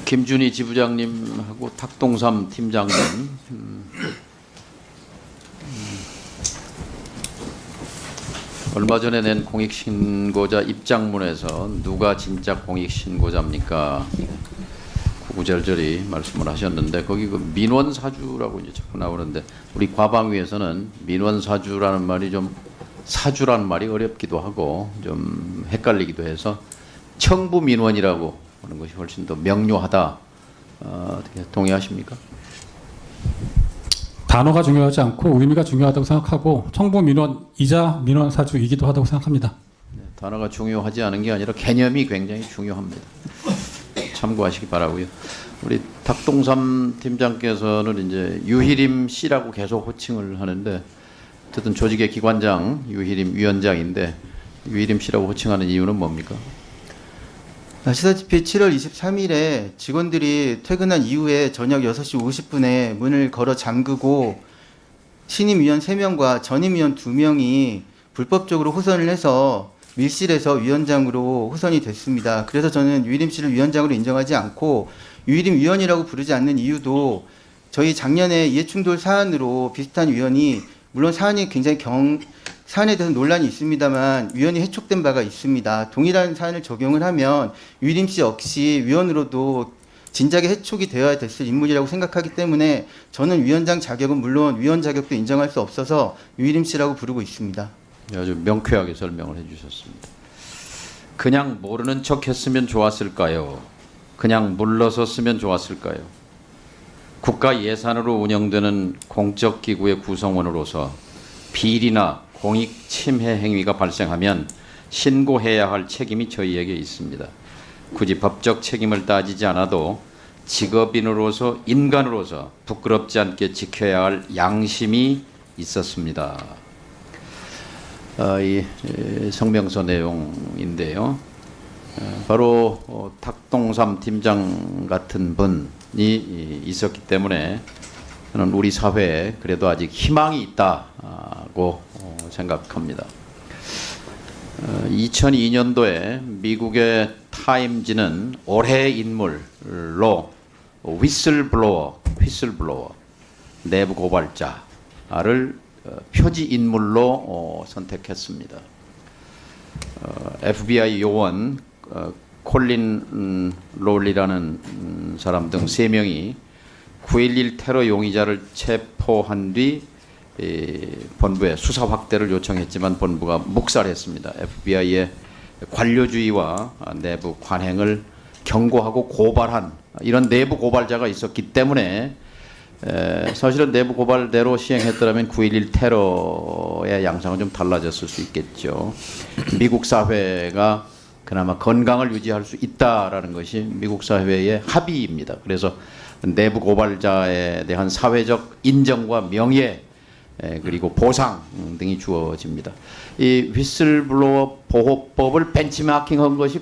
김준희 지부장님하고 탁동삼 팀장님 얼마 전에 낸 공익신고자 입장문에서 누가 진짜 공익신고자입니까? 구구절절히 말씀을 하셨는데 거기 그 민원사주라고 이제 자꾸 나오는데 우리 과방위에서는 민원사주라는 말이 좀 사주라는 말이 어렵기도 하고 좀 헷갈리기도 해서 청부민원이라고 하는 것이 훨씬 더 명료하다. 어떻게 동의하십니까? 단어가 중요하지 않고 의미가 중요하다고 생각하고 청부민원이자 민원사주이기도 하다고 생각합니다. 네, 단어가 중요하지 않은 게 아니라 개념이 굉장히 중요합니다. 참고하시기 바라고요. 우리 탁동삼 팀장께서는 이제 유희림 씨라고 계속 호칭을 하는데 어쨌든 조직의 기관장 유희림 위원장인데 유희림 씨라고 호칭하는 이유는 뭡니까? 아시다시피 7월 23일에 직원들이 퇴근한 이후에 저녁 6시 50분에 문을 걸어 잠그고 신임위원 3명과 전임위원 2명이 불법적으로 호선을 해서 밀실에서 위원장으로 호선이 됐습니다. 그래서 저는 유희림 씨를 위원장으로 인정하지 않고 유희림 위원이라고 부르지 않는 이유도 저희 작년에 이해충돌 사안으로 비슷한 위원이 물론 사안이 굉장히 사안에 대해서 논란이 있습니다만 위원이 해촉된 바가 있습니다. 동일한 사안을 적용을 하면 유희림 씨 역시 위원으로도 진작에 해촉이 되어야 됐을 인물이라고 생각하기 때문에 저는 위원장 자격은 물론 위원 자격도 인정할 수 없어서 유희림 씨라고 부르고 있습니다. 아주 명쾌하게 설명을 해주셨습니다. 그냥 모르는 척 했으면 좋았을까요? 그냥 물러섰으면 좋았을까요? 국가 예산으로 운영되는 공적기구의 구성원으로서 비리나 공익 침해 행위가 발생하면 신고해야 할 책임이 저희에게 있습니다. 굳이 법적 책임을 따지지 않아도 직업인으로서 인간으로서 부끄럽지 않게 지켜야 할 양심이 있었습니다. 이 성명서 내용인데요. 바로 탁동삼 팀장 같은 분이 있었기 때문에 저는 우리 사회에 그래도 아직 희망이 있다고 생각합니다. 2002년도에 미국의 타임지는 올해의 인물로 휘슬블로워 내부 고발자를 표지 인물로 선택했습니다. FBI 요원 콜린 롤리라는 사람 등 3명이 9.11 테러 용의자를 체포한 뒤 본부에 수사 확대를 요청했지만 본부가 묵살했습니다. FBI의 관료주의와 내부 관행을 경고하고 고발한 이런 내부 고발자가 있었기 때문에 사실은 내부 고발대로 시행했더라면 9.11 테러의 양상은 좀 달라졌을 수 있겠죠. 미국 사회가 그나마 건강을 유지할 수 있다라는 것이 미국 사회의 합의입니다. 그래서 내부 고발자에 대한 사회적 인정과 명예 그리고 보상 등이 주어집니다. 이 휘슬블로워 보호법을 벤치마킹한 것이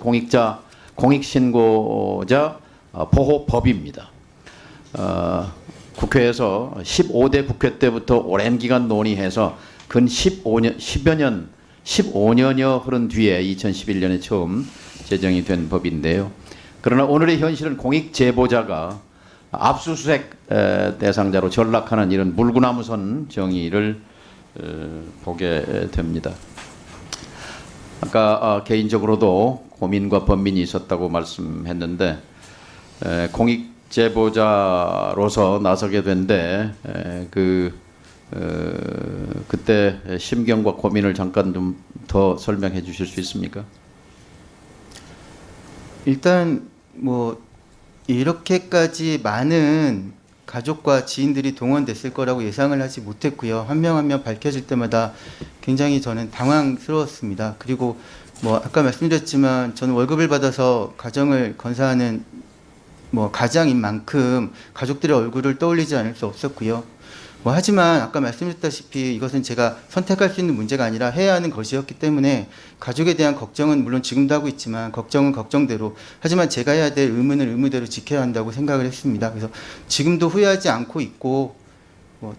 공익신고자 보호법입니다. 국회에서 15대 국회 때부터 오랜 기간 논의해서 근 15년여 흐른 뒤에 2011년에 처음 제정이 된 법인데요. 그러나 오늘의 현실은 공익 제보자가 압수수색 대상자로 전락하는 이런 물구나무선 정의를 보게 됩니다. 아까 개인적으로도 고민과 번민이 있었다고 말씀했는데 공익 제보자로서 나서게 된데 그때 심경과 고민을 잠깐 좀 더 설명해 주실 수 있습니까? 일단 뭐 이렇게까지 많은 가족과 지인들이 동원됐을 거라고 예상을 하지 못했고요. 한 명 한 명 밝혀질 때마다 굉장히 저는 당황스러웠습니다. 그리고 뭐 아까 말씀드렸지만 저는 월급을 받아서 가정을 건사하는 뭐 가장인 만큼 가족들의 얼굴을 떠올리지 않을 수 없었고요. 뭐 하지만 아까 말씀드렸다시피 이것은 제가 선택할 수 있는 문제가 아니라 해야 하는 것이었기 때문에 가족에 대한 걱정은 물론 지금도 하고 있지만 걱정은 걱정대로 하지만 제가 해야 될 의무는 의무대로 지켜야 한다고 생각을 했습니다. 그래서 지금도 후회하지 않고 있고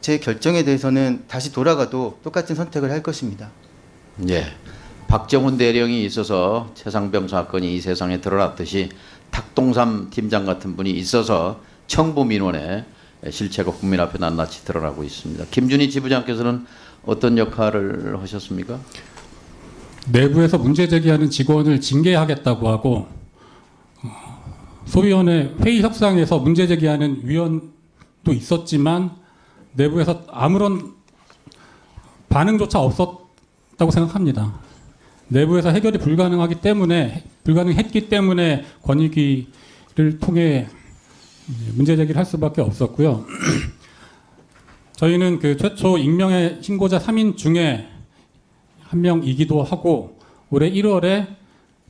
제 결정에 대해서는 다시 돌아가도 똑같은 선택을 할 것입니다. 예, 박정훈 대령이 있어서 최상병 사건이 이 세상에 드러났듯이 탁동삼 팀장 같은 분이 있어서 청부 민원의 실체가 국민 앞에 낱낱이 드러나고 있습니다. 김준희 지부장께서는 어떤 역할을 하셨습니까? 내부에서 문제 제기하는 직원을 징계하겠다고 하고 소위원회 회의 협상에서 문제 제기하는 위원도 있었지만 내부에서 아무런 반응조차 없었다고 생각합니다. 내부에서 해결이 불가능했기 때문에 권익위를 통해 문제 제기를 할 수밖에 없었고요. 저희는 그 최초 익명의 신고자 3인 중에 한 명이기도 하고 올해 1월에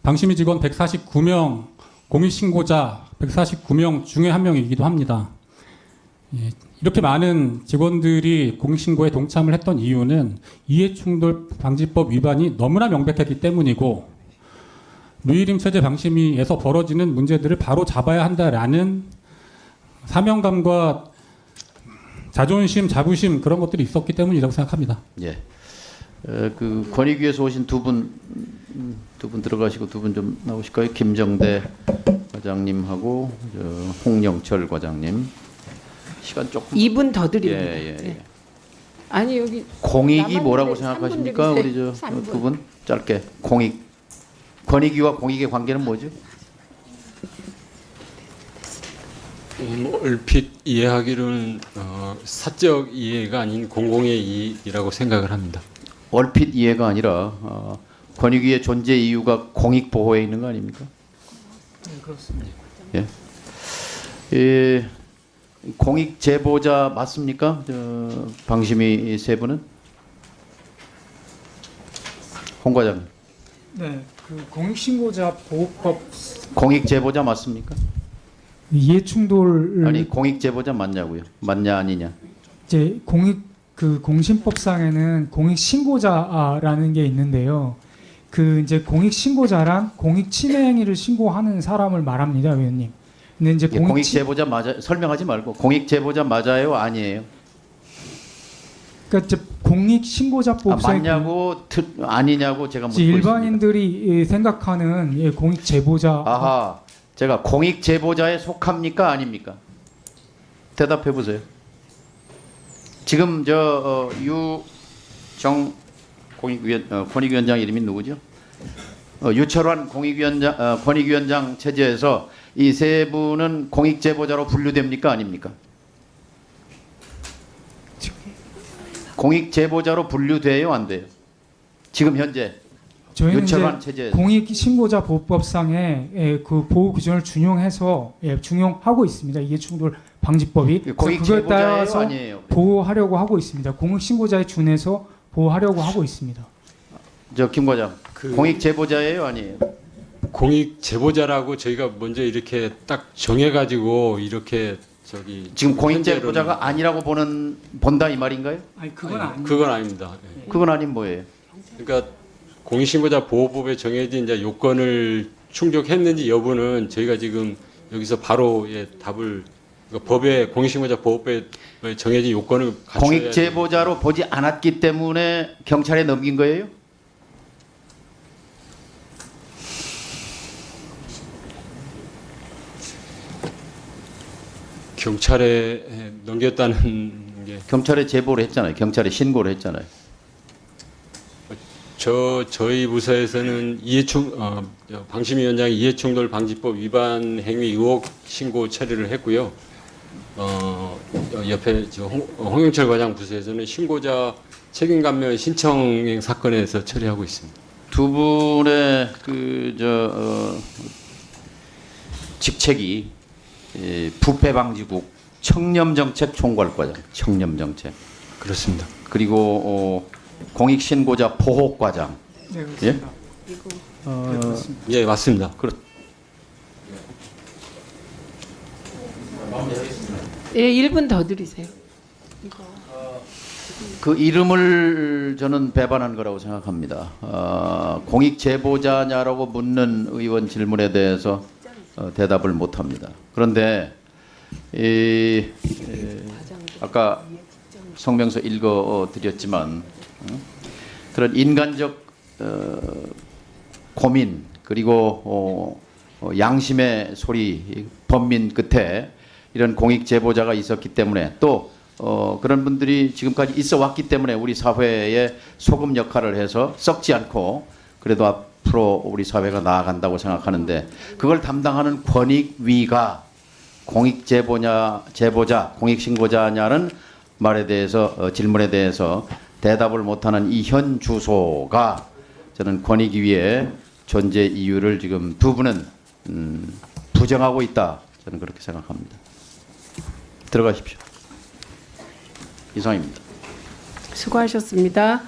방심위 직원 149명 공익신고자 149명 중에 한 명이기도 합니다. 이렇게 많은 직원들이 공익신고에 동참을 했던 이유는 이해충돌 방지법 위반이 너무나 명백했기 때문이고 무이림 체제 방심위에서 벌어지는 문제들을 바로 잡아야 한다라는 사명감과 자존심, 자부심 그런 것들이 있었기 때문이라고 생각합니다. 예. 그 권익위에서 오신 두 분 들어가시고 두 분 좀 나오실까요? 김정대 과장님하고 홍영철 과장님. 시간 조금 2분 더 드립니다. 예. 네. 아니 여기 공익이 남았는데 뭐라고 3분 생각하십니까? 우리 드리세요. 저 3분. 두 분 짧게 권익위와 공익의 관계는 뭐죠? 얼핏 이해하기로는 사적 이해가 아닌 공공의 이익이라고 생각을 합니다. 얼핏 이해가 아니라 권익위의 존재 이유가 공익 보호에 있는 거 아닙니까? 네, 그렇습니다. 예. 공익 제보자 맞습니까? 방심위 세 분은? 홍 과장님. 네, 그 공익신고자 보호법 공익 제보자 맞습니까? 이해충돌 아니 공익 제보자 맞냐고요? 맞냐 아니냐? 이제 공신법상에는 공익신고자라는 게 있는데요. 그 이제 공익신고자란 공익침해 행위를 신고하는 사람을 말합니다, 위원님. 근데 이제 공익 제보자 맞아 설명하지 말고 공익 제보자 맞아요 아니에요? 그러니까 이제 공익신고자법상에 맞냐고 아니냐고 제가 묻고 일반인들이 있습니다. 생각하는 공익 제보자 아하, 제가 공익 제보자에 속합니까 아닙니까? 대답해 보세요. 지금 유정 권익위원장 이름이 누구죠? 유철환 권익위원장 체제에서 이 세 분은 공익 제보자로 분류됩니까 아닙니까? 공익 제보자로 분류돼요 안 돼요? 지금 현재 저희는 유철환 이제 체제에서 공익신고자 보호법상에 그 보호 규정을 준용해서 준용하고 있습니다. 이해충돌 방지법이 공익 그거에 제보자예요 따라서 아니에요? 보호하려고 하고 있습니다. 공익신고자에 준해서 보호하려고 하고 있습니다. 김 과장, 그- 공익 제보자예요 아니에요? 공익 제보자라고 저희가 먼저 이렇게 딱 정해가지고 이렇게 지금 공익 현재로는- 제보자가 아니라고 본다 이 말인가요? 아니 그건 아닙니다. 그건 아닙니다. 예. 그건 아닌 뭐예요? 그러니까 공익신고자 보호법에 정해진 이제 요건을 충족했는지 여부는 저희가 지금 여기서 바로 답을 그러니까 법에 공익신고자 보호법에 정해진 요건을 갖춰야 공익 제보자로 보지 않았기 때문에 경찰에 넘긴 거예요? 경찰에 넘겼다는 게 경찰에 제보를 했잖아요. 경찰에 신고를 했잖아요. 저희 부서에서는 방심위원장이 이해충돌 방지법 위반 행위 의혹 신고 처리를 했고요. 옆에 홍영철 과장 부서에서는 신고자 책임감면 신청 사건에서 처리하고 있습니다. 두 분의 직책이 부패방지국 청렴정책 총괄과장, 청렴정책 그렇습니다. 그리고 공익신고자 보호과장. 네, 그렇습니다. 네, 그렇습니다. 예, 맞습니다. 예, 1분 더 드리세요. 그 이름을 저는 배반한 거라고 생각합니다. 공익 제보자냐라고 묻는 의원 질문에 대해서 대답을 못합니다. 그런데 아까 성명서 읽어 드렸지만 그런 인간적 고민 그리고 양심의 소리 번민 끝에 이런 공익 제보자가 있었기 때문에 또 그런 분들이 지금까지 있어 왔기 때문에 우리 사회에 소금 역할을 해서 썩지 않고 그래도 앞으로 우리 사회가 나아간다고 생각하는데 그걸 담당하는 권익위가 공익 제보자, 공익 신고자냐는 말에 대해서 질문에 대해서 대답을 못하는 이 현 주소가 저는 권익위의 존재 이유를 지금 두 분은 부정하고 있다. 저는 그렇게 생각합니다. 들어가십시오. 이상입니다. 수고하셨습니다.